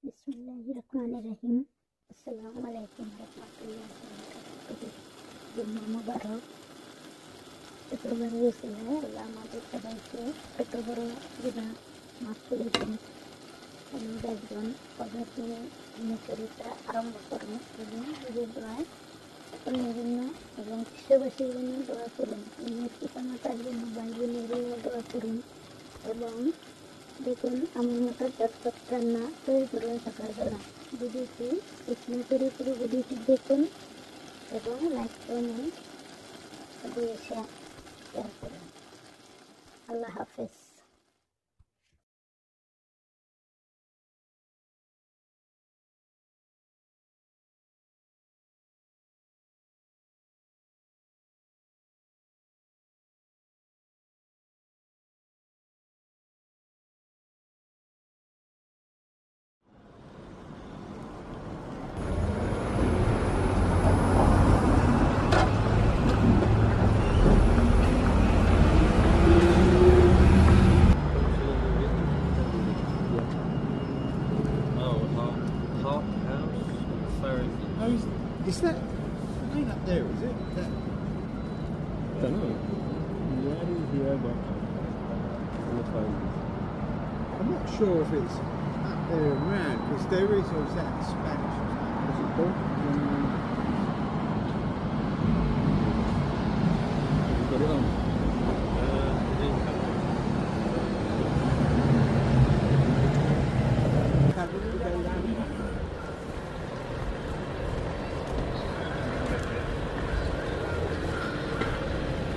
बिस्मिल्लाहिर्रहमानिर्रहीम। अस्सलामु अलैकुम रहमतुल्लाहि वबरकातुहू। जुम्मा मुबारक। शुक्रবারের উসিলায় আল্লাহ আমাদের সবাইকে ছোট বড় গুনাহ মাফ করে দিন এবং দেখবেন কবে তিনি চরিত্র আরম্ভ করুন এবং নিজের দোয়ায় অন্যের জন্য এবং বিশ্ববাসীর জন্য দোয়া করুন, নিজের পিতামাতার জন্য, ভাই বোনের জন্য দোয়া করুন এবং দেখুন আমার মতো চটপট রান্না তৈরি করে সকালবেলা ভিডিওটি স্ক্রিনে পুরো ভিডিওটি দেখুন এবং লাইক কমেন্ট দিয়ে শেয়ার করুন। আল্লাহ হাফেজ। Is that line up there, is it? That... I don't know. Where is here, but I'm not sure if it's up there and round, because there is, or is that in Spanish or something? is it both? Got it on.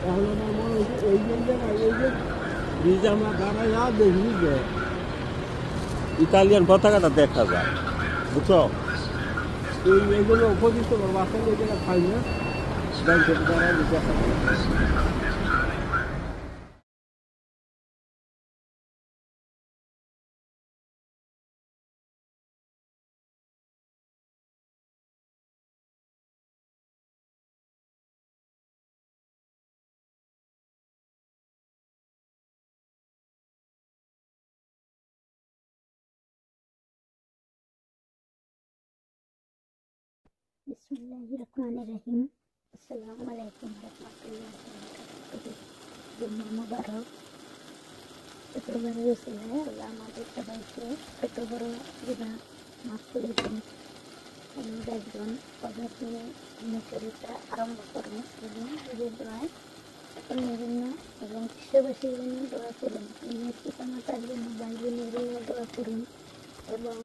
তাহলে আমার মনে হচ্ছে এই জায়গায় এই যে bridge আমরা দাঁড়াইয়া দেখি যে ইতালিয়ান পতাকাটা দেখা যায়, বুঝছো? এইগুলো উপযুক্ত বাসায় এই জায়গায় খাই না, ব্যাংকের দাঁড়ায় দেখা যায়। बिस्मिल्लाहिर्रहमानिर्रहीम। अस्सलामु अलैकुम रहमतुल्लाहि वबरकातुहू। जुम्मा मुबारक। শুক্রবারের উসিলায় আল্লাহ আমাদের সবাইকে ছোট বড় গুনাহ মাফ করে দিন এবং দেখবেন কবে তিনি চরিত্র আরম্ভ করুন এবং নিজের দোয়ায় অন্যের জন্য এবং বিশ্ববাসীর জন্য দোয়া করুন, নিজের পিতামাতার জন্য, ভাই বোনের জন্য দোয়া করুন এবং